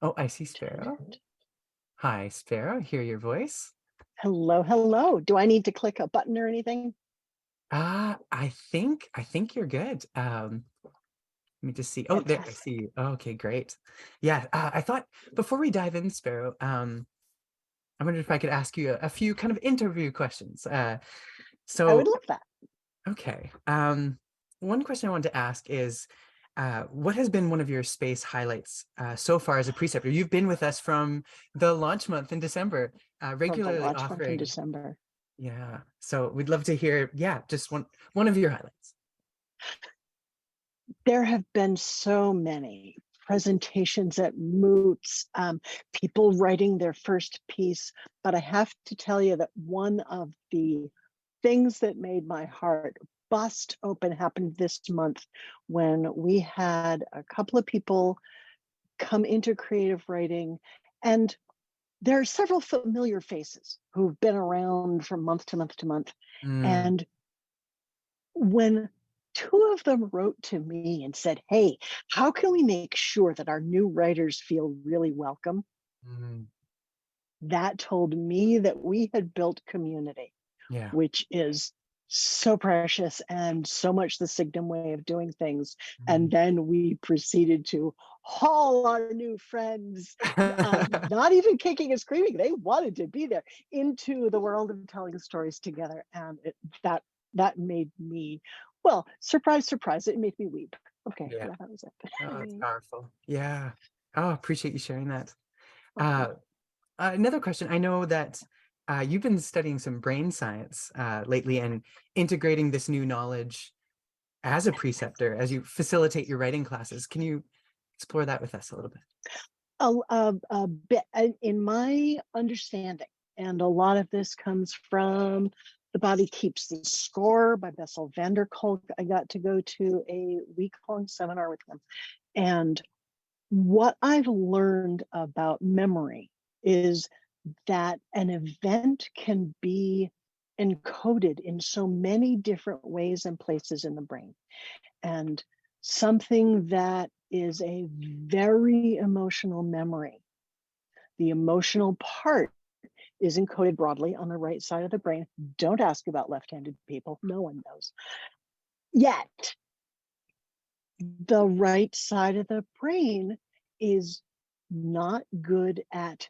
Oh, I see Sparrow. Hi, Sparrow. Hear your voice. Hello, hello. Do I need to click a button or anything? I think you're good. Let me just see. Oh, there, I see Fantastic. you. Okay, great. Yeah, I thought before we dive in, Sparrow, I wondered if I could ask you a few kind of interview questions. I would So, love that. okay. One question I wanted to ask is, what has been one of your space highlights so far as a preceptor? You've been with us from the launch month in December, From the regularly launch month in offering. December. Yeah. So we'd love to hear, yeah, just one of your highlights. There have been so many presentations at moots, people writing their first piece, but I have to tell you that one of the things that made my heart bust open happened this month when we had a couple of people come into creative writing, and there are several familiar faces who've been around from month to month to month. Mm, And when two of them wrote to me and said, "Hey, how can we make sure that our new writers feel really welcome?" mm, That told me that we had built community, yeah. which is so precious and so much the Signum way of doing things. Mm. And then we proceeded to haul our new friends, not even kicking and screaming, they wanted to be there, into the world of telling stories together. And that made me, well, surprise, surprise, it made me weep. Okay, Yeah. yeah, that was Oh, that's it. powerful. Yeah. Oh, appreciate you sharing that. Welcome. Uh, Another question. I know that you've been studying some brain science lately and integrating this new knowledge as a preceptor as you facilitate your writing classes. Can you explore that with us a little bit? A bit in my understanding, and a lot of this comes from The Body Keeps the Score by Bessel van der Kolk. I got to go to a week-long seminar with him. And what I've learned about memory is that an event can be encoded in so many different ways and places in the brain. And something that is a very emotional memory, the emotional part is encoded broadly on the right side of the brain. Don't ask about left-handed people. No one knows. Yet, the right side of the brain is not good at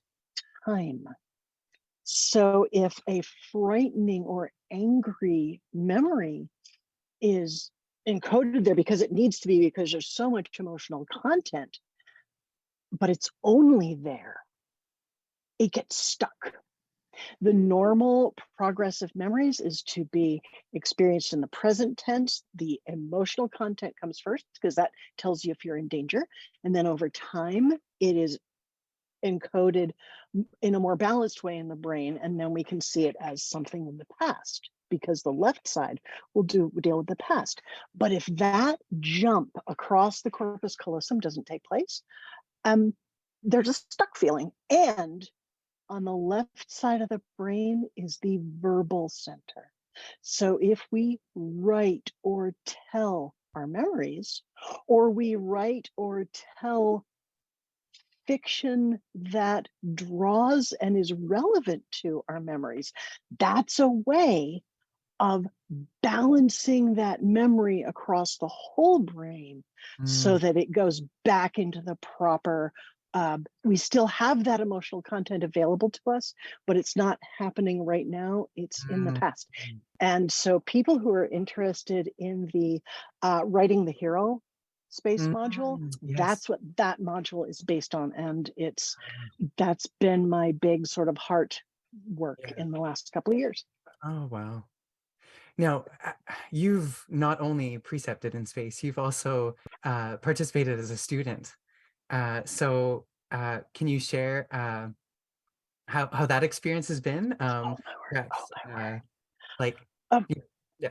time. So if a frightening or angry memory is encoded there because it needs to be, because there's so much emotional content, but it's only there, it gets stuck. The normal progress of memories is to be experienced in the present tense. The emotional content comes first because that tells you if you're in danger. And then over time, it is encoded in a more balanced way in the brain. And then we can see it as something in the past because the left side will deal with the past. But if that jump across the corpus callosum doesn't take place, um, there's a stuck feeling. And on the left side of the brain is the verbal center. So if we write or tell our memories, or we write or tell fiction that draws and is relevant to our memories, that's a way of balancing that memory across the whole brain so Mm, that it goes back into the proper. We still have that emotional content available to us, but it's not happening right now. It's in the mm, past. mm, And so people who are interested in the writing the hero space module, yes. that's what that module is based on. And that's been my big sort of heart work Yeah. in the last couple of years. Oh, wow. Now, you've not only precepted in space, you've also participated as a student. Can you share how that experience has been? Oh my word. Oh Perhaps, my word. like, Um, yeah, yeah.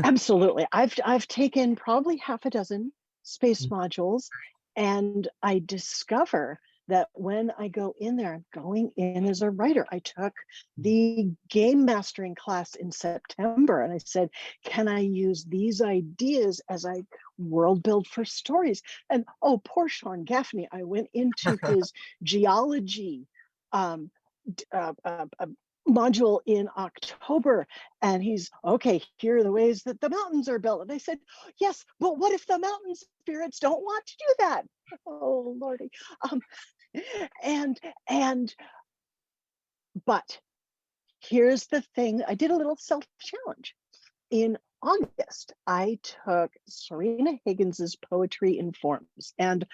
Absolutely. I've taken probably half a dozen space Mm, modules, and I discover that when I go in there, I'm going in as a writer. I took mm, the game mastering class in September, and I said, can I use these ideas as I world build for stories. And oh, poor Sean Gaffney, I went into his geology um, module in October, and he's okay. Here are the ways that the mountains are built. And I said, yes, but what if the mountain spirits don't want to do that? Oh Lordy. And but here's the thing. I did a little self-challenge. In August, I took Serena Higgins's Poetry in Forms. And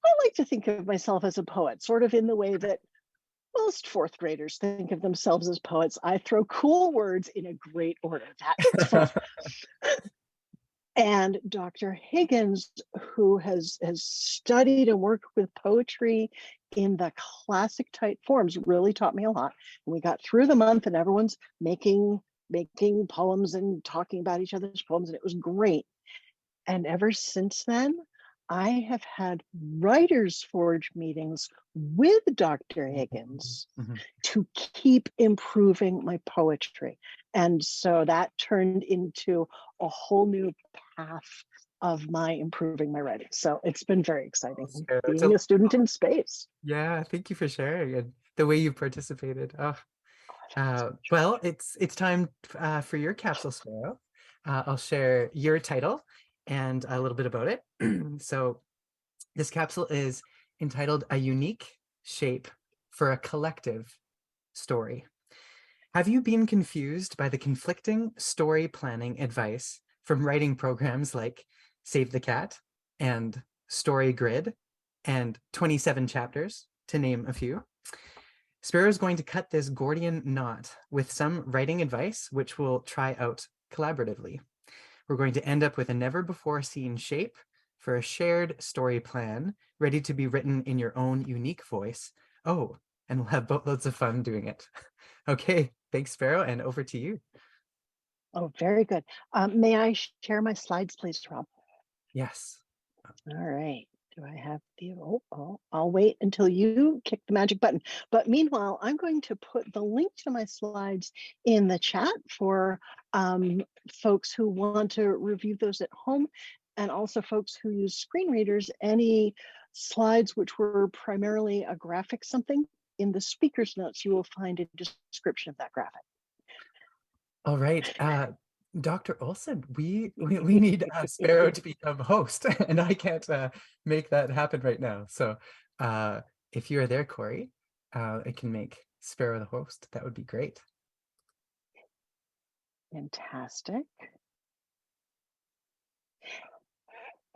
I like to think of myself as a poet, sort of in the way that most fourth graders think of themselves as poets. I throw cool words in a great order. That's fun. And Dr. Higgins, who has studied and worked with poetry in the classic type forms, really taught me a lot. And we got through the month and everyone's making poems and talking about each other's poems, and it was great. And ever since then, I have had Writers Forge meetings with Dr. Higgins to keep improving my poetry. And so that turned into a whole new path of my improving my writing. So it's been very exciting being a student in space. Yeah, thank you for sharing and the way you participated. Well, it's time for your capsule, Sparrow. I'll share your title and a little bit about it. So this capsule is entitled A Unique Shape for a Collective Story. Have you been confused by the conflicting story planning advice from writing programs like Save the Cat and Story Grid and 27 Chapters, to name a few? Sparrow is going to cut this Gordian knot with some writing advice, which we'll try out collaboratively. We're going to end up with a never-before-seen shape for a shared story plan, ready to be written in your own unique voice. Oh, and we'll have loads of fun doing it. Okay, thanks, Sparrow, and over to you. Oh, very good. May I share my slides, please, Rob? Yes. All right. Do I have the, I'll wait until you kick the magic button. But meanwhile, I'm going to put the link to my slides in the chat for folks who want to review those at home, and also folks who use screen readers. Any slides which were primarily a graphic something, in the speaker's notes, you will find a description of that graphic. All right. Dr. Olson, we need Sparrow to become host, and I can't make that happen right now. So if you are there, Corey, I can make Sparrow the host. That would be great. Fantastic.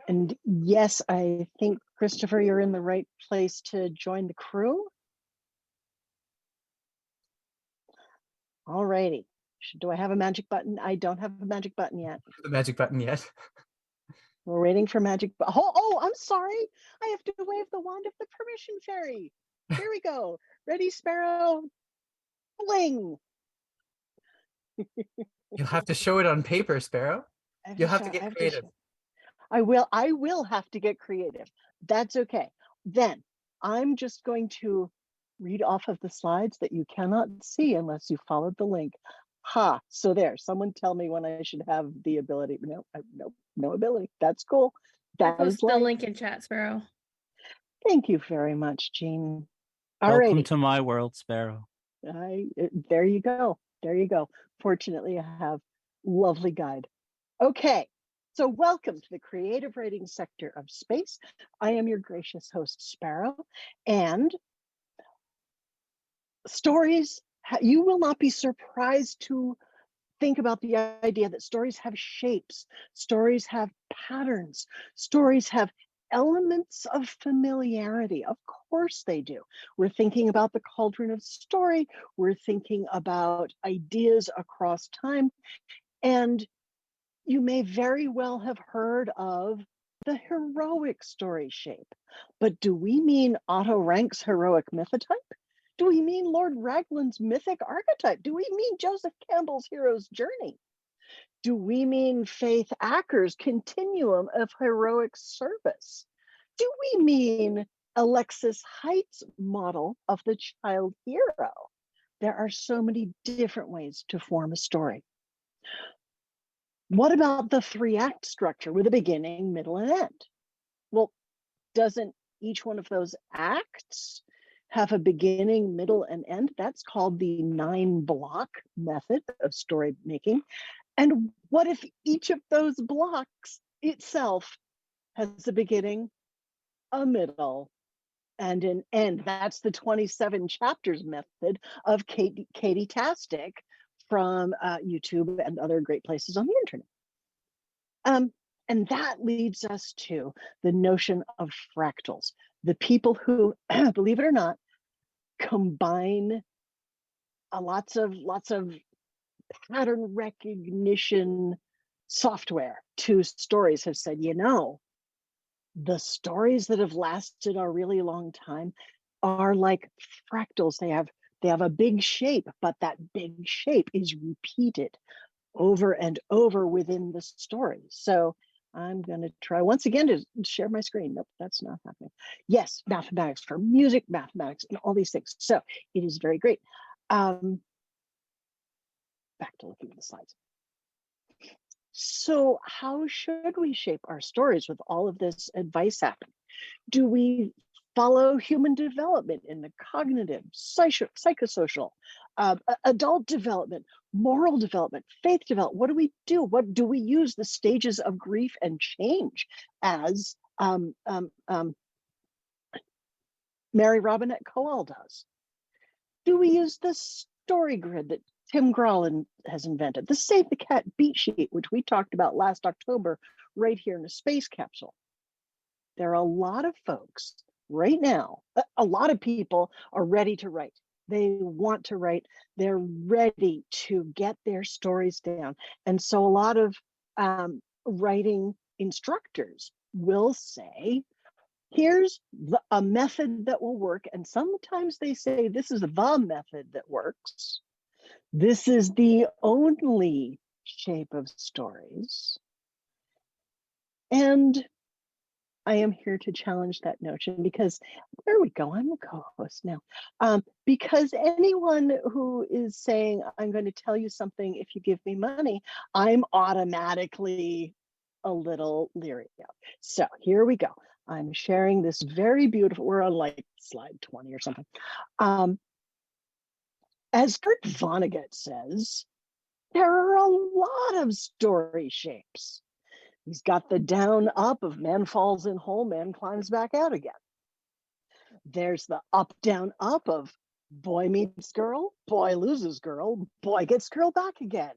And yes, I think, Christopher, you're in the right place to join the crew. All righty. Do I have a magic button? I don't have a magic button yet. The magic button yet? We're waiting for magic. Oh, I'm sorry. I have to wave the wand of the permission fairy. Here we go. Ready, Sparrow? Bling. You'll have to show it on paper, Sparrow. You'll have to get creative. I will have to get creative. That's okay. Then I'm just going to read off of the slides that you cannot see unless you followed the link. Ha, so there, someone tell me when I should have the ability. No ability. That's cool. That is the link in chat, Sparrow. Thank you very much, Jean. Welcome to my world, Sparrow. There you go. There you go. Fortunately, I have lovely guide. Okay, so welcome to the creative writing sector of space. I am your gracious host, Sparrow, and stories, you will not be surprised to think about the idea that stories have shapes, stories have patterns, stories have elements of familiarity. Of course they do. We're thinking about the cauldron of story. We're thinking about ideas across time. And you may very well have heard of the heroic story shape. But do we mean Otto Rank's heroic mythotype? Do we mean Lord Raglan's mythic archetype? Do we mean Joseph Campbell's hero's journey? Do we mean Faith Acker's continuum of heroic service? Do we mean Alexis Height's model of the child hero? There are so many different ways to form a story. What about the 3-act structure with a beginning, middle, and end? Well, doesn't each one of those acts have a beginning, middle, and end? That's called the 9-block method of story making. And what if each of those blocks itself has a beginning, a middle, and an end? That's the 27 chapters method of Katie Tastic from YouTube and other great places on the internet. And that leads us to the notion of fractals. The people who, believe it or not, combine lots of pattern recognition software to stories have said, you know, the stories that have lasted a really long time are like fractals. They have a big shape, but that big shape is repeated over and over within the story. So I'm going to try once again to share my screen. Nope, that's not happening. Yes, mathematics for music, mathematics, and all these things. So it is very great. Back to looking at the slides. So how should we shape our stories with all of this advice happening? Do we follow human development in the cognitive, psychosocial, adult development, moral development, faith development? What do we do? What do we use the stages of grief and change as Mary Robinette Kowal does? Do we use the story grid that Tim Grolin has invented, the Save the Cat beat sheet, which we talked about last October right here in the Space Capsule? There are a lot of folks right now, a lot of people are ready to write. They want to write. They're ready to get their stories down. And so a lot of writing instructors will say, here's a method that will work. And sometimes they say, this is the method that works. This is the only shape of stories. And I am here to challenge that notion because, there we go, I'm the co-host now. Because anyone who is saying, I'm going to tell you something if you give me money, I'm automatically a little leery of. So here we go. I'm sharing this very beautiful, we're on like slide 20 or something. As Kurt Vonnegut says, there are a lot of story shapes. He's got the down up of man falls in hole, man climbs back out again. There's the up down up of boy meets girl, boy loses girl, boy gets girl back again.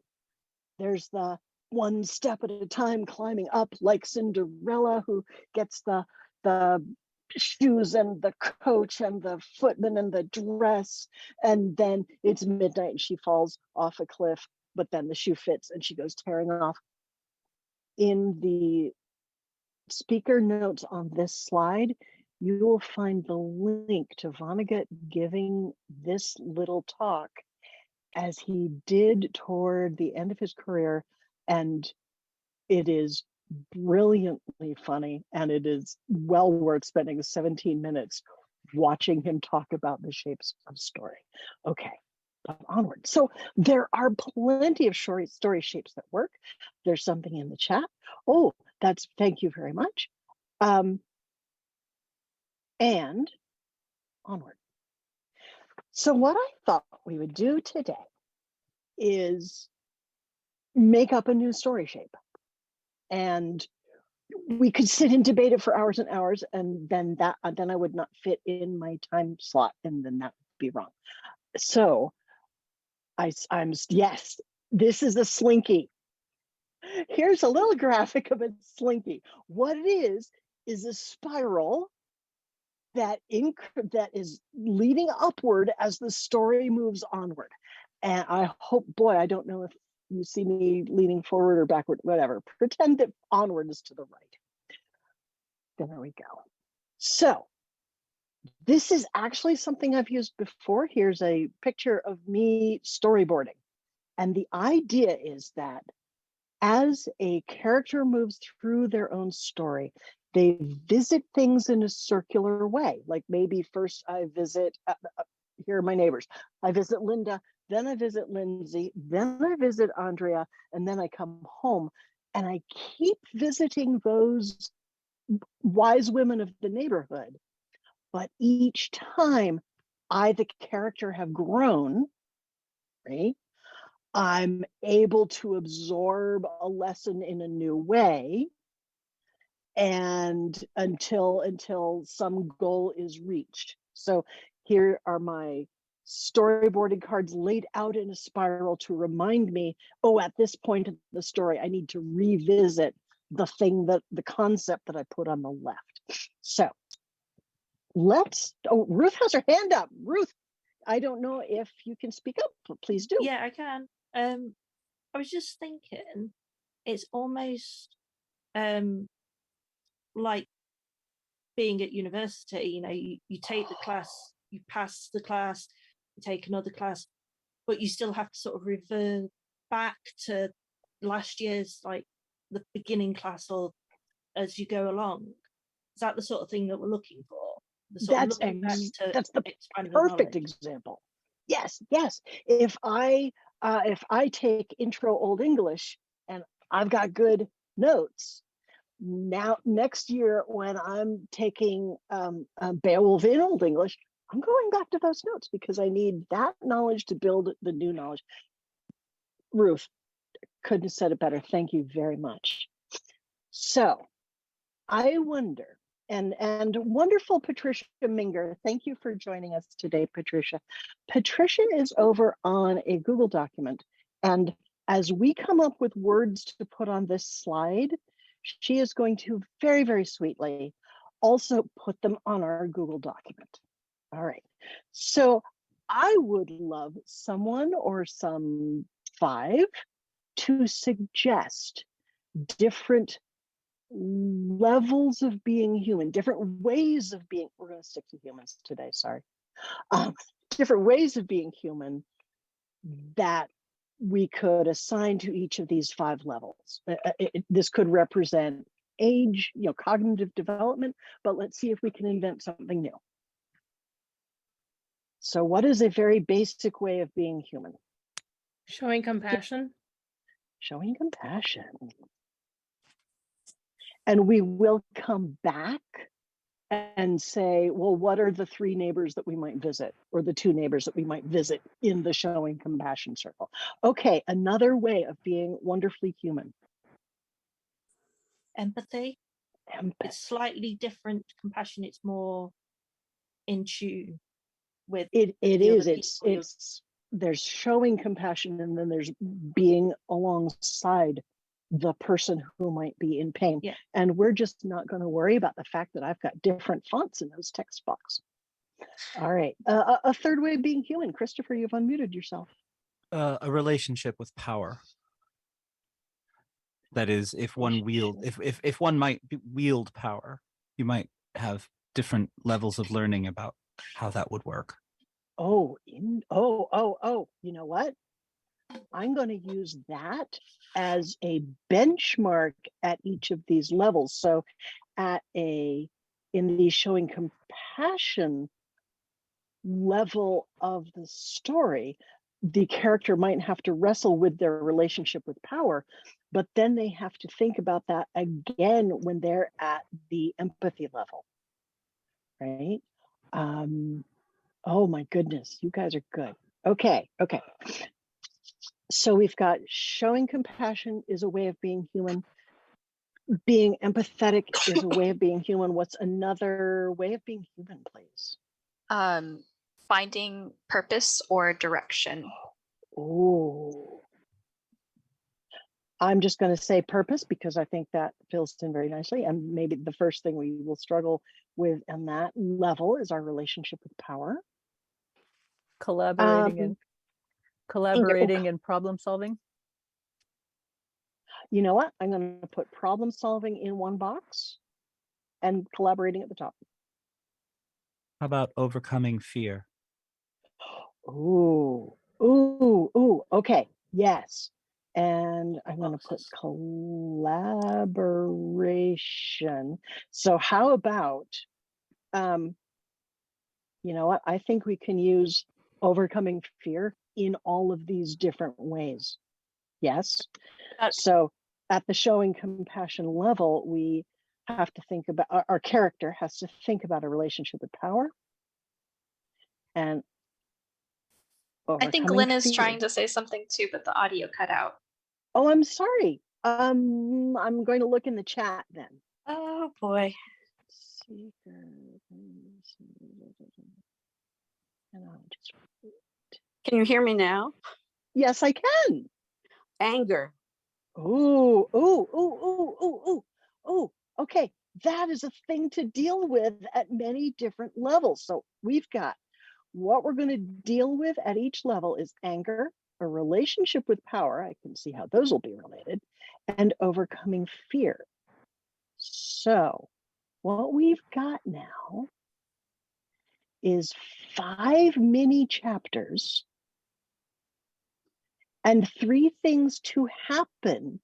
There's the one step at a time climbing up like Cinderella, who gets the shoes and the coach and the footman and the dress, and then it's midnight and she falls off a cliff, but then the shoe fits and she goes tearing off. In the speaker notes on this slide, you will find the link to Vonnegut giving this little talk as he did toward the end of his career. And it is brilliantly funny, and it is well worth spending 17 minutes watching him talk about the shapes of story. Okay. Onward. So there are plenty of story shapes that work. There's something in the chat. Oh, thank you very much. And onward. So what I thought we would do today is make up a new story shape. And we could sit and debate it for hours and hours, and then I would not fit in my time slot, and then that would be wrong. So yes, this is a slinky. Here's a little graphic of a slinky. What it is a spiral that is leading upward as the story moves onward. And I hope, boy, I don't know if you see me leaning forward or backward, whatever. Pretend that onward is to the right. There we go. So this is actually something I've used before. Here's a picture of me storyboarding. And the idea is that as a character moves through their own story, they visit things in a circular way. Like maybe first I visit, here are my neighbors. I visit Linda, then I visit Lindsay, then I visit Andrea, and then I come home, and I keep visiting those wise women of the neighborhood. But each time I, the character, have grown, right? I'm able to absorb a lesson in a new way, and until some goal is reached. So here are my storyboarded cards laid out in a spiral to remind me, oh, at this point in the story, I need to revisit the concept that I put on the left. So Ruth has her hand up. Ruth, I don't know if you can speak up, but please do. Yeah, I can. I was just thinking, it's almost like being at university. You know, you take the class, you pass the class, you take another class, but you still have to sort of revert back to last year's, like the beginning class, or as you go along. Is that the sort of thing that we're looking for? That's the perfect example. Yes. If I take intro Old English and I've got good notes, now next year when I'm taking Beowulf in Old English, I'm going back to those notes because I need that knowledge to build the new knowledge. Ruth, couldn't have said it better. Thank you very much. So I wonder, and wonderful Patricia Minger, thank you for joining us today, Patricia. Patricia is over on a Google document, and as we come up with words to put on this slide, she is going to very, very sweetly also put them on our Google document. All right, so I would love someone or some 5 to suggest different levels of being human, different ways of being, we're going to stick to humans today, sorry. Different ways of being human that we could assign to each of these 5 levels. This could represent age, cognitive development, but let's see if we can invent something new. So what is a very basic way of being human? Showing compassion. Showing compassion. And we will come back and say, well, what are the 3 neighbors that we might visit, or the 2 neighbors that we might visit in the showing compassion circle? Okay, another way of being wonderfully human. Empathy. It's slightly different. Compassion, it's more in tune with it is. It's there's showing compassion, and then there's being alongside the person who might be in pain. Yeah. And we're just not going to worry about the fact that I've got different fonts in those text boxes. All right. A third way of being human. Christopher, you've unmuted yourself. A relationship with power. That is, if one might wield power, you might have different levels of learning about how that would work. You know what? I'm going to use that as a benchmark at each of these levels. So in the showing compassion level of the story, the character might have to wrestle with their relationship with power, but then they have to think about that again when they're at the empathy level, right? Oh my goodness, you guys are good. Okay. So we've got showing compassion is a way of being human. Being empathetic is a way of being human. What's another way of being human, please? Finding purpose or direction. Oh, I'm just going to say purpose because I think that fills in very nicely. And maybe the first thing we will struggle with on that level is our relationship with power. Collaborating and problem solving. You know what? I'm going to put problem solving in one box and collaborating at the top. How about overcoming fear? Ooh. Okay. Yes. And I'm going to put collaboration. So how about, you know what? I think we can use overcoming fear in all of these different ways. Yes. Uh, So at the showing compassion level, we have to think about our character has to think about a relationship with power and I think overcoming Lynn is fear. trying to say something too, but the audio cut out. Oh, I'm sorry. I'm going to look in the chat then. Oh boy. Can you hear me now? Yes, I can. Anger. Oh, oh, oh, oh, oh, oh, oh. Okay, that is a thing to deal with at many different levels. So we've got what we're going to deal with at each level is anger, a relationship with power. I can see how those will be related, and overcoming fear. So what we've got now is 5 mini chapters and 3 things to happen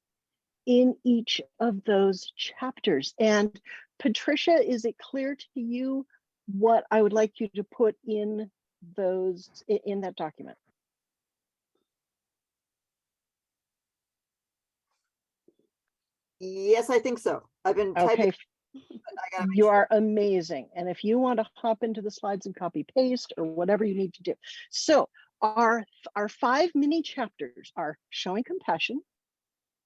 in each of those chapters. And Patricia, is it clear to you what I would like you to put in those in that document? Yes, I think so. I've been typing. Okay, you are amazing. And if you want to hop into the slides and copy paste or whatever you need to do. So our 5 mini chapters are showing compassion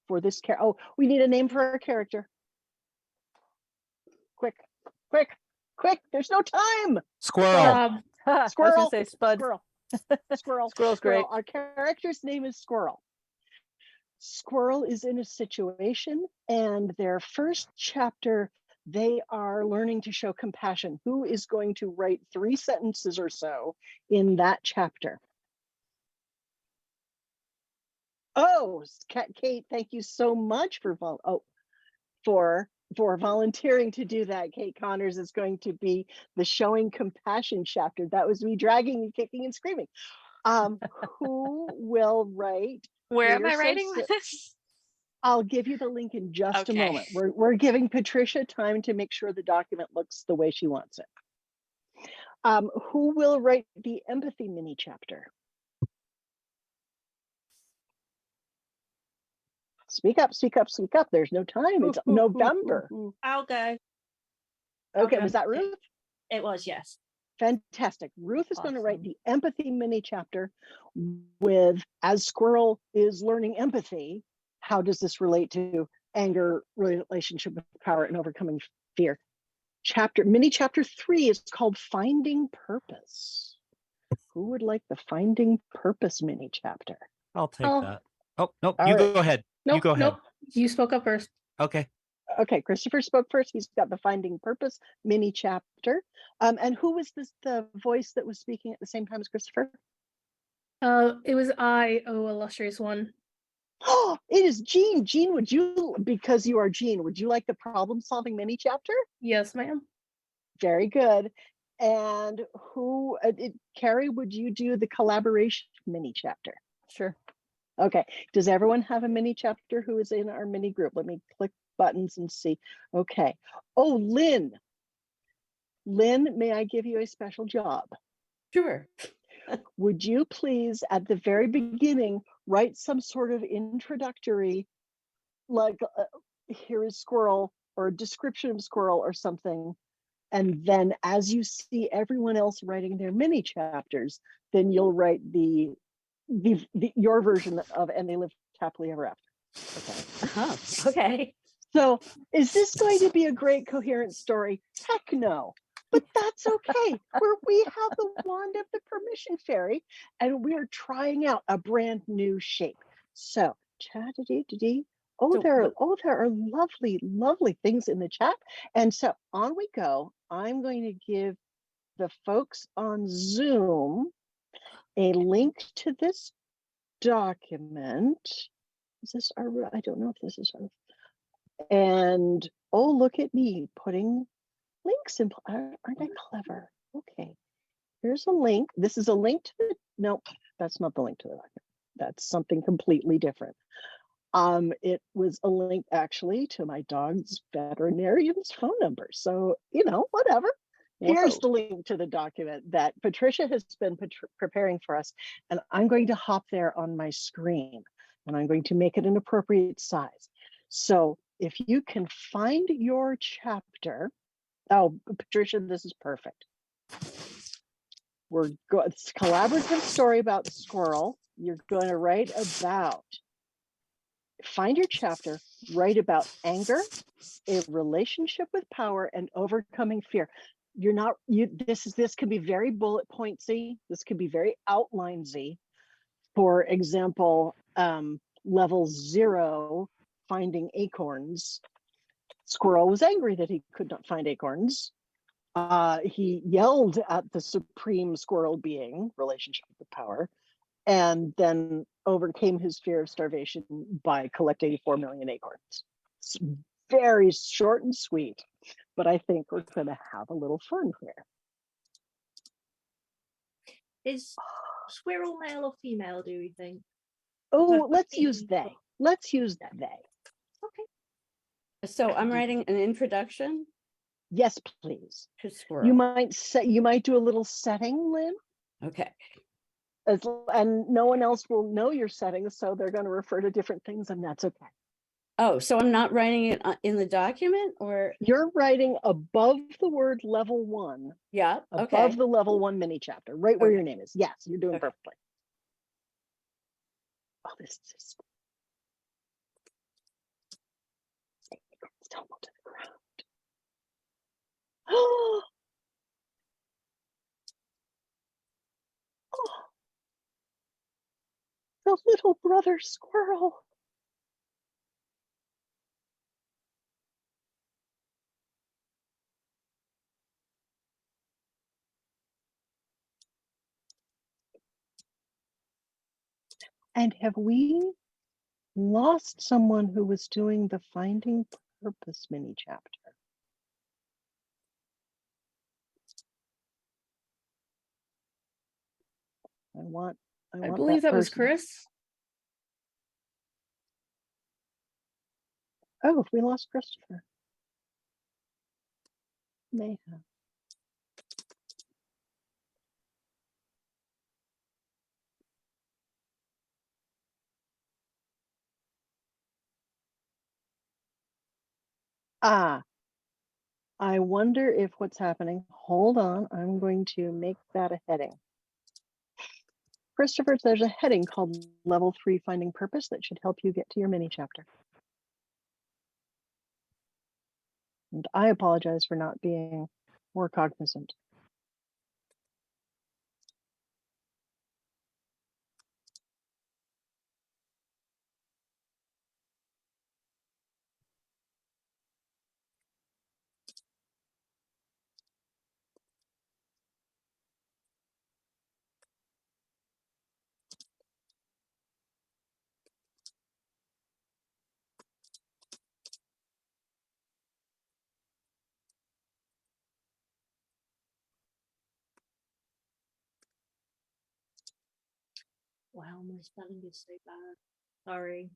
for this character. Oh, we need a name for our character. Quick, quick, quick. There's no time. Squirrel. Ha, I was Squirrel. gonna say Spud. Squirrel. Squirrel. Squirrel's great. Our character's name is Squirrel. Squirrel is in a situation, and their first chapter, they are learning to show compassion. Who is going to write 3 sentences or so in that chapter? Oh, Kate, thank you so much for volunteering to do that. Kate Connors is going to be the showing compassion chapter. That was me dragging and kicking and screaming. Who will write? Where am You're I so writing this? I'll give you the link in just Okay. a moment. We're giving Patricia time to make sure the document looks the way she wants it. Who will write the empathy mini chapter? Speak up, speak up, speak up. There's no time. It's November. I'll go. Okay, Okay. was that Ruth? It was, yes. Fantastic. Ruth is going to write Awesome. the empathy mini chapter with, as Squirrel is learning empathy, how does this relate to anger, relationship with power, and overcoming fear? Mini chapter 3 is called Finding Purpose. Who would like the Finding Purpose mini chapter? I'll take Oh. that. Oh, nope. All You right. go ahead. Nope, You go ahead. nope. You spoke up first. Okay. Okay, Christopher spoke first. He's got the Finding Purpose mini chapter. And who was the voice that was speaking at the same time as Christopher? It was oh illustrious one. Oh, it is Jean. Jean, would you, because you are Jean, would you like the problem solving mini chapter? Yes, ma'am. Very good. And who, Carrie, would you do the collaboration mini chapter? Sure. Okay. Does everyone have a mini chapter who is in our mini group? Let me click buttons and see. Okay. Oh, Lynn. Lynn, may I give you a special job? Sure. Would you please, at the very beginning, write some sort of introductory, like here is Squirrel, or a description of Squirrel or something. And then as you see everyone else writing their mini chapters, then you'll write your version of And They Lived Happily Ever After. Okay. Okay. So is this going to be a great coherent story? Heck no. But that's okay. We have the wand of the permission fairy, and we're trying out a brand new shape. So, there are lovely, lovely things in the chat. And so on we go. I'm going to give the folks on Zoom a link to this document. Is this our? I don't know if this is our. And oh, look at me putting links in. Aren't I clever? Okay, here's a link. This is a link to the, no, that's not the link to the document. That's something completely different. It was a link actually to my dog's veterinarian's phone number. So, whatever. Here's Whoa. the link to the document that Patricia has been preparing for us, and I'm going to hop there on my screen, and I'm going to make it an appropriate size. So if you can find your chapter, oh, Patricia, this is perfect. It's a collaborative story about squirrel. You're going to write about, find your chapter, write about anger, a relationship with power, and overcoming fear. This can be very bullet pointsy. This could be very outlinesy. For example, level 0, finding acorns. Squirrel was angry that he could not find acorns. He yelled at the supreme squirrel being, relationship with power, and then overcame his fear of starvation by collecting 4 million acorns. It's very short and sweet, but I think we're going to have a little fun here. Is squirrel male or female, do we think? Oh, let's use they. Let's use they. Okay. So I'm writing an introduction Yes, please. to squirrel. You might do a little setting, Lynn. Okay. And no one else will know your settings, so they're going to refer to different things, and that's okay. Oh, so I'm not writing it in the document, or? You're writing above the word level 1. Yeah. Okay. Above the level 1 mini chapter, right where Okay. your name is. Yes, you're doing Okay. perfectly. Oh, this is tumble to the ground. Oh, the little brother squirrel. And have we lost someone who was doing the Finding Purpose mini chapter? I believe that was Chris. Oh, if we lost Christopher. May have. I wonder if what's happening, hold on, I'm going to make that a heading. Christopher, there's a heading called Level 3 Finding Purpose that should help you get to your mini chapter. And I apologize for not being more cognizant. Wow, my spelling is so bad. Sorry.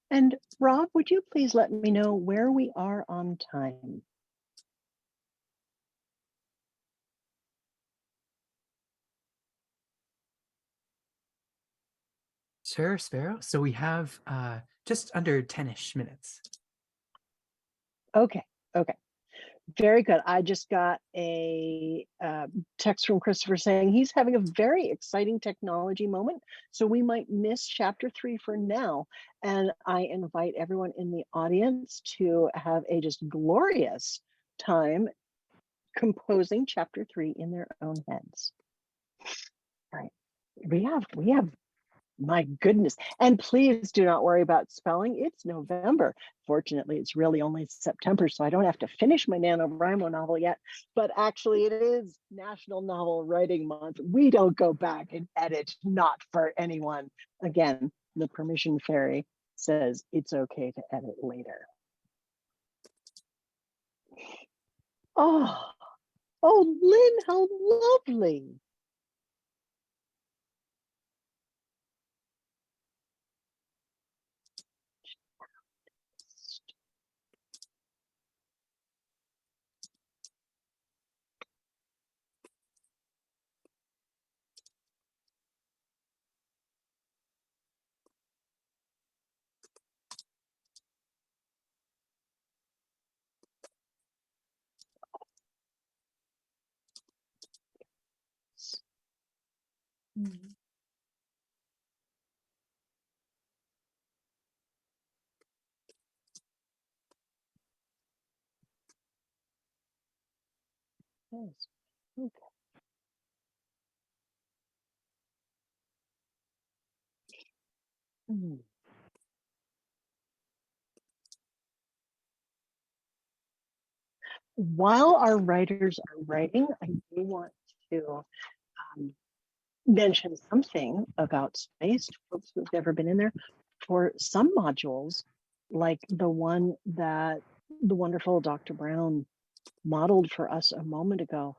And Rob, would you please let me know where we are on time? Sure, Sparrow. So we have just under 10-ish minutes. Okay. Very good. I just got a text from Christopher saying he's having a very exciting technology moment. So we might miss chapter 3 for now. And I invite everyone in the audience to have a just glorious time composing chapter 3 in their own heads. All right. We have, my goodness. And please do not worry about spelling. It's November. Fortunately, it's really only September, so I don't have to finish my NaNoWriMo novel yet. But actually, it is National Novel Writing Month. We don't go back and edit, not for anyone. Again, the permission fairy says it's okay to edit later. Oh, Lynn, how lovely. Mm. Yes. Okay. Mm. While our writers are writing, I do want to mention something about space to folks who've never been in there. For some modules, like the one that the wonderful Dr. Brown modeled for us a moment ago,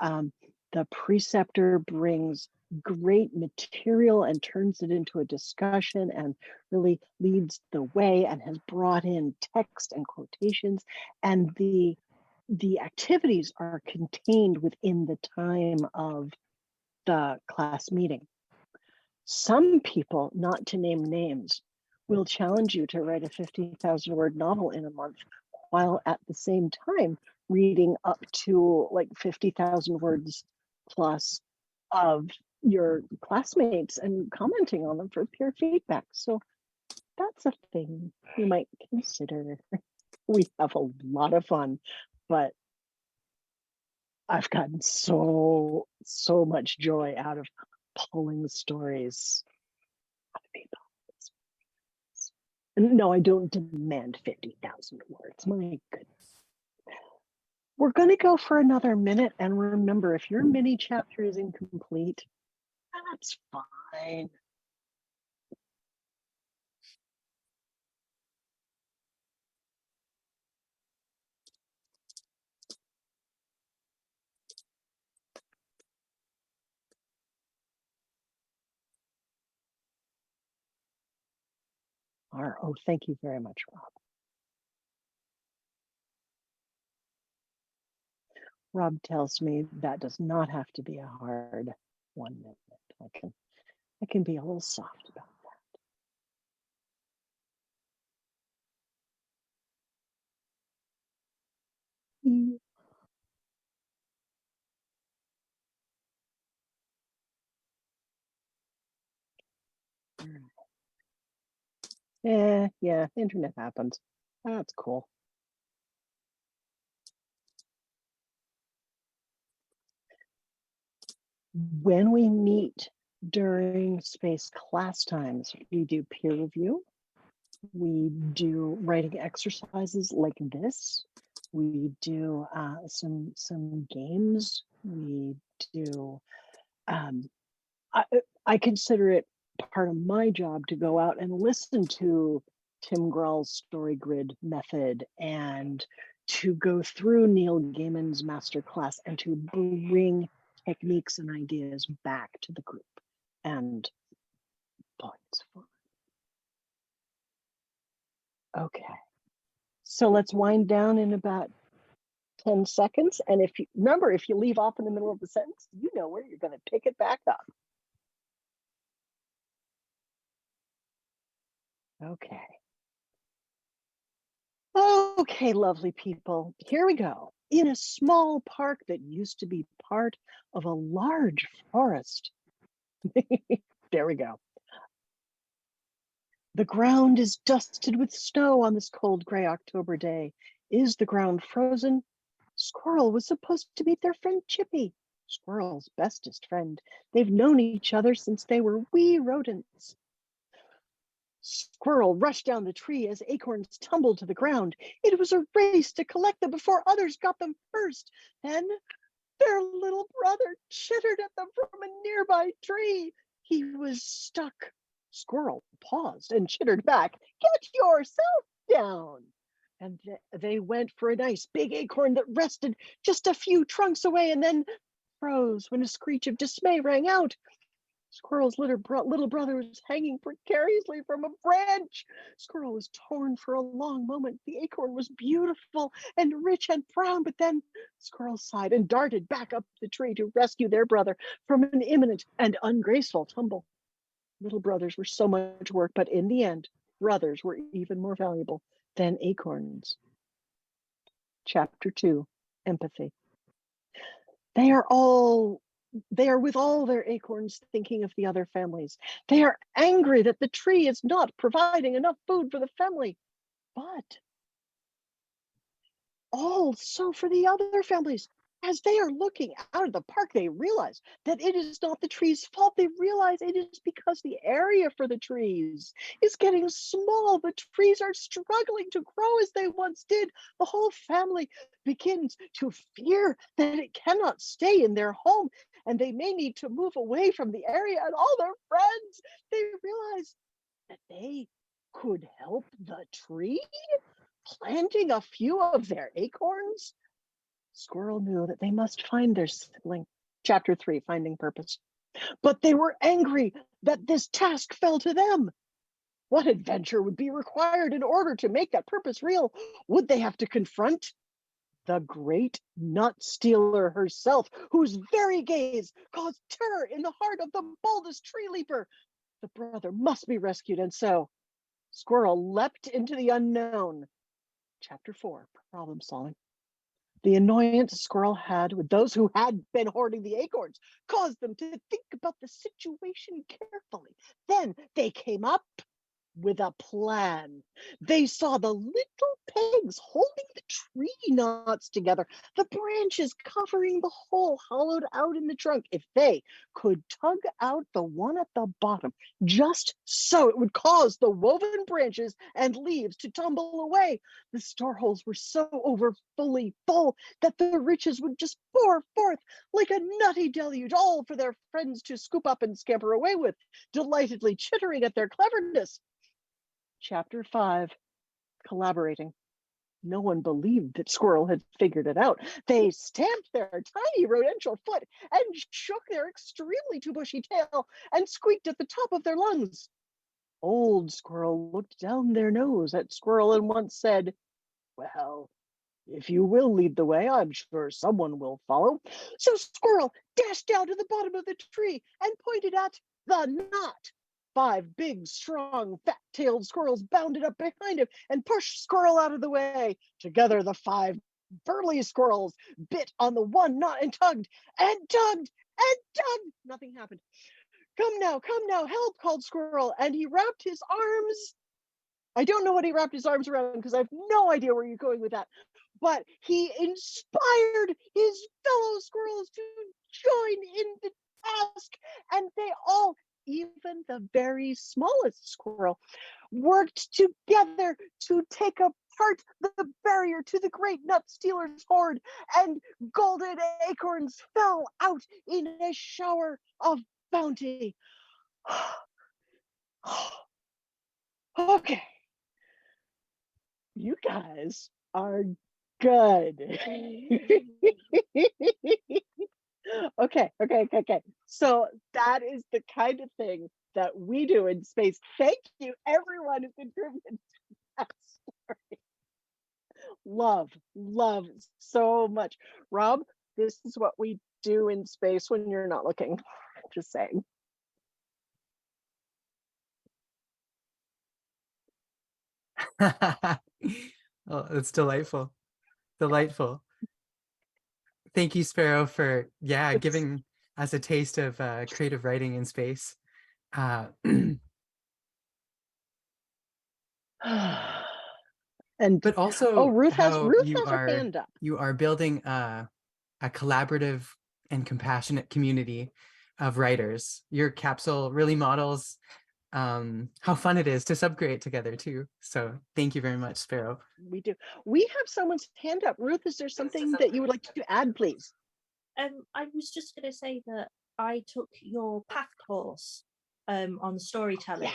the preceptor brings great material and turns it into a discussion and really leads the way and has brought in text and quotations, and the activities are contained within the time of the class meeting. Some people, not to name names, will challenge you to write a 50,000 word novel in a month, while at the same time reading up to like 50,000 words plus of your classmates and commenting on them for peer feedback. So that's a thing you might consider. We have a lot of fun, but I've gotten so much joy out of pulling the stories out of people. And no, I don't demand 50,000 words. My goodness. We're going to go for another minute. And remember, if your mini chapter is incomplete, that's fine. All right. Oh, thank you very much, Rob. Rob tells me that does not have to be a hard 1 minute. I can be a little soft about that. Yeah, internet happens. That's cool. When we meet during space class times, we do peer review. We do writing exercises like this. We do some games. We do. I consider it part of my job to go out and listen to Tim Grall's story grid method and to go through Neil Gaiman's masterclass and to bring techniques and ideas back to the group. And boy, it's fun. Okay, so let's wind down in about 10 seconds. And if you remember, if you leave off in the middle of the sentence, you know where you're going to pick it back up. Okay. Okay, lovely people, here we go. In a small park that used to be part of a large forest. There we go. The ground is dusted with snow on this cold gray October day. Is the ground frozen? Squirrel was supposed to meet their friend Chippy, Squirrel's bestest friend. They've known each other since they were wee rodents. Squirrel rushed down the tree as acorns tumbled to the ground. It was a race to collect them before others got them first. Then their little brother chittered at them from a nearby tree. He was stuck. Squirrel paused and chittered back, "Get yourself down." And they went for a nice big acorn that rested just a few trunks away and then froze when a screech of dismay rang out. Squirrel's little brother was hanging precariously from a branch. Squirrel was torn for a long moment. The acorn was beautiful and rich and brown, but then Squirrel sighed and darted back up the tree to rescue their brother from an imminent and ungraceful tumble. Little brothers were so much work, but in the end, brothers were even more valuable than acorns. Chapter 2, Empathy. They are all They are with all their acorns thinking of the other families. They are angry that the tree is not providing enough food for the family, but also for the other families. As they are looking out of the park, they realize that it is not the tree's fault. They realize it is because the area for the trees is getting small. The trees are struggling to grow as they once did. The whole family begins to fear that it cannot stay in their home and they may need to move away from the area and all their friends. They realize that they could help the tree, planting a few of their acorns. Squirrel knew that they must find their sibling. Chapter 3, Finding Purpose. But they were angry that this task fell to them. What adventure would be required in order to make that purpose real? Would they have to confront the great nut stealer herself, whose very gaze caused terror in the heart of the boldest tree leaper? The brother must be rescued, and so Squirrel leapt into the unknown. Chapter 4, Problem Solving. The annoyance Squirrel had with those who had been hoarding the acorns caused them to think about the situation carefully. Then they came up with a plan. They saw the little pegs holding the tree knots together, the branches covering the hole hollowed out in the trunk. If they could tug out the one at the bottom, just so it would cause the woven branches and leaves to tumble away. The store holes were so overfully full that the riches would just pour forth like a nutty deluge, all for their friends to scoop up and scamper away with, delightedly chittering at their cleverness. Chapter 5, Collaborating. No one believed that Squirrel had figured it out. They stamped their tiny rodential foot and shook their extremely too bushy tail and squeaked at the top of their lungs. Old Squirrel looked down their nose at Squirrel and once said, "Well, if you will lead the way, I'm sure someone will follow." So Squirrel dashed down to the bottom of the tree and pointed at the knot. 5 big, strong, fat-tailed squirrels bounded up behind him and pushed Squirrel out of the way. Together, the 5 burly squirrels bit on the one knot and tugged and tugged and tugged. Nothing happened. Come now, help," called Squirrel, and he wrapped his arms. I don't know what he wrapped his arms around because I have no idea where you're going with that. But he inspired his fellow squirrels to join in the task, and they all, even the very smallest squirrel, worked together to take apart the barrier to the great nut stealer's hoard, and golden acorns fell out in a shower of bounty. Okay, you guys are good. Okay. So that is the kind of thing that we do in space. Thank you, everyone who contributed to that story. Love so much. Rob, this is what we do in space when you're not looking. Just saying. Oh, it's delightful. Delightful. Thank you, Sparrow, for giving us a taste of creative writing in space. And but also Ruth has how her hand up. You are building a collaborative and compassionate community of writers. Your capsule really models how fun it is to subcreate together too. So thank you very much, Sparrow. We do. We have someone's hand up. Ruth, is there something that you would like to add, please? I was just going to say that I took your path course on storytelling.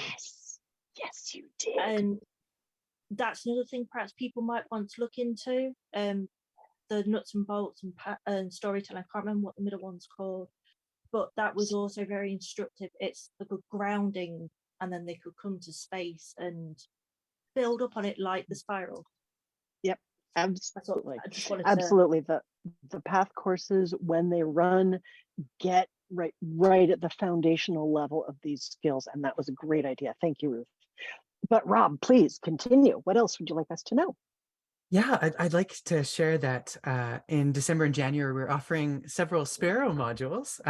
Yes, you did. And that's another thing perhaps people might want to look into. The nuts and bolts and storytelling. I can't remember what the middle one's called, but that was also very instructive. It's a good grounding, and then they could come to space and build up on it like the spiral. Yep, absolutely. I just wanted absolutely. The path courses, when they run, get right at the foundational level of these skills, and that was a great idea. Thank you, Ruth. But Rob, please continue. What else would you like us to know? Yeah, I'd like to share that in December and January, we're offering several Sparrow modules.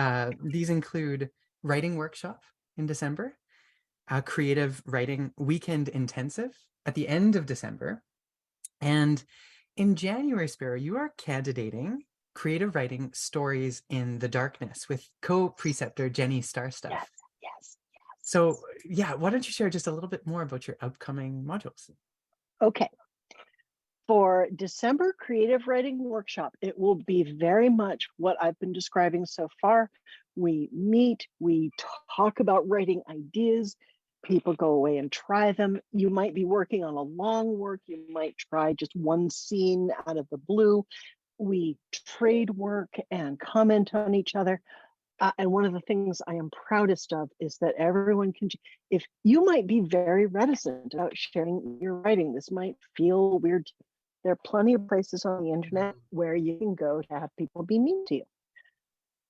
These include writing workshop in December, a creative writing weekend intensive at the end of December. And in January, Sparrow, you are candidating creative writing stories in the darkness with co-preceptor Jenny Starstuff. Yes, yes. So yeah, why don't you share just a little bit more about your upcoming modules? Okay. For December Creative Writing Workshop, it will be very much what I've been describing so far. We meet, we talk about writing ideas, people go away and try them. You might be working on a long work, you might try just one scene out of the blue. We trade work and comment on each other. And one of the things I am proudest of is that everyone can, if you might be very reticent about sharing your writing, this might feel weird. There are plenty of places on the internet where you can go to have people be mean to you.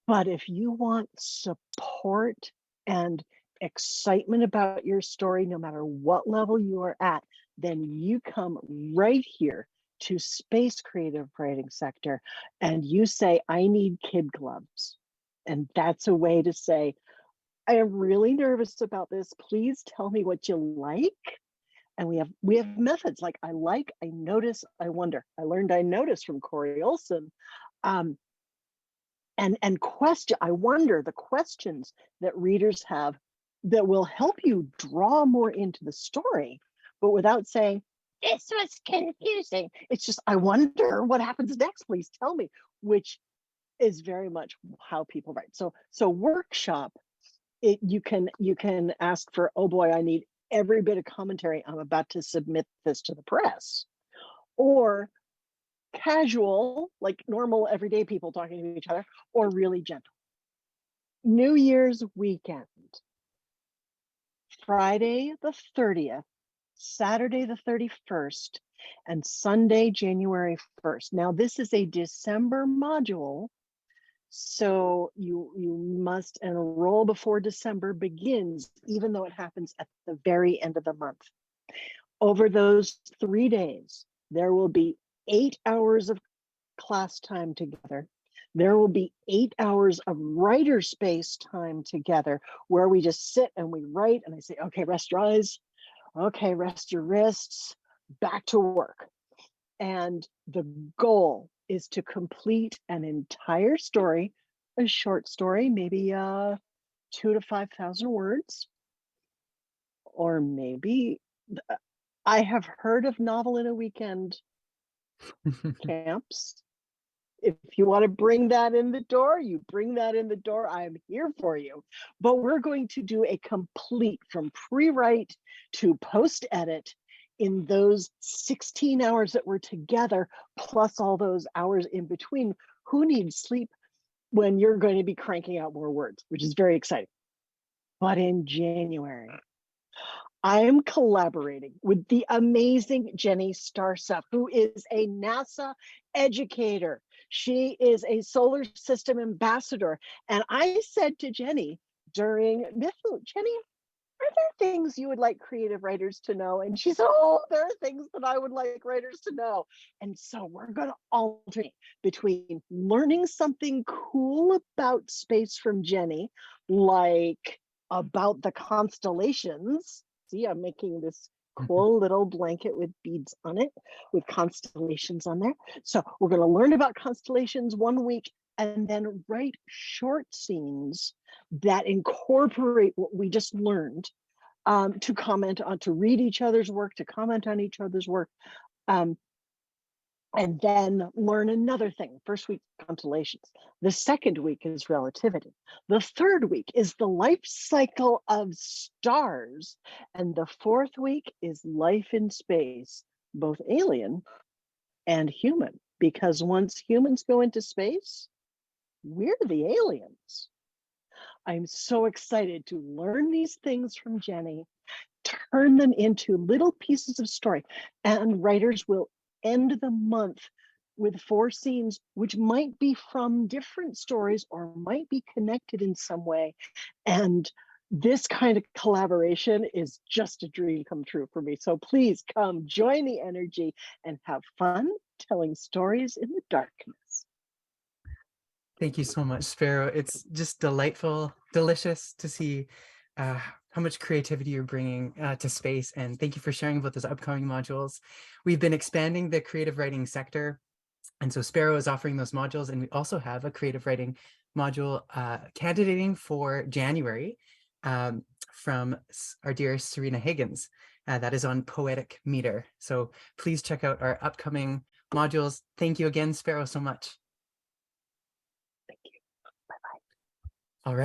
But if you want support and excitement about your story, no matter what level you are at, then you come right here to Space Creative Writing Sector and you say, I need kid gloves. And that's a way to say, I am really nervous about this. Please tell me what you like. And we have methods like I like, I notice, I wonder. I learned I notice from Corey Olson. And question, I wonder, the questions that readers have that will help you draw more into the story, but without saying, this was confusing. It's just, I wonder what happens next, please tell me, which is very much how people write. So workshop, you can ask for, oh boy, I need every bit of commentary. I'm about to submit this to the press. Or casual, like normal everyday people talking to each other, or really gentle. New Year's weekend, Friday the 30th, Saturday the 31st, and Sunday, January 1st. Now, this is a December module, so you must enroll before December begins, even though it happens at the very end of the month. Over those 3 days, there will be 8 hours of class time together. There will be 8 hours of writer space time together where we just sit and we write, and I say, okay, rest your eyes. Okay, rest your wrists, back to work. And the goal is to complete an entire story, a short story, maybe 2,000 to 5,000 words, or maybe I have heard of novel in a weekend camps. If you want to bring that in the door, you bring that in the door. I'm here for you. But we're going to do a complete from pre-write to post-edit in those 16 hours that we're together, plus all those hours in between. Who needs sleep when you're going to be cranking out more words, which is very exciting. But in January, I am collaborating with the amazing Jenny Starstuff, who is a NASA educator. She is a solar system ambassador. And I said to Jenny during Mythmoot, Jenny, are there things you would like creative writers to know? And she said, oh, there are things that I would like writers to know. And so we're going to alternate between learning something cool about space from Jenny, like about the constellations. See, I'm making this cool little blanket with beads on it, with constellations on there. So we're going to learn about constellations 1 week and then write short scenes that incorporate what we just learned, to comment on, to read each other's work, to comment on each other's work, and then learn another thing. First week, constellations. The second week is relativity. The third week is the life cycle of stars. And the fourth week is life in space, both alien and human, because once humans go into space, we're the aliens. I'm so excited to learn these things from Jenny, turn them into little pieces of story, and writers will end the month with 4 scenes, which might be from different stories or might be connected in some way. And this kind of collaboration is just a dream come true for me. So please come join the energy and have fun telling stories in the darkness. Thank you so much, Sparrow. It's just delightful, delicious to see how much creativity you're bringing to space. And thank you for sharing about those upcoming modules. We've been expanding the creative writing sector. And so Sparrow is offering those modules. And we also have a creative writing module candidating for January from our dear Serena Higgins. That is on poetic meter. So please check out our upcoming modules. Thank you again, Sparrow, so much.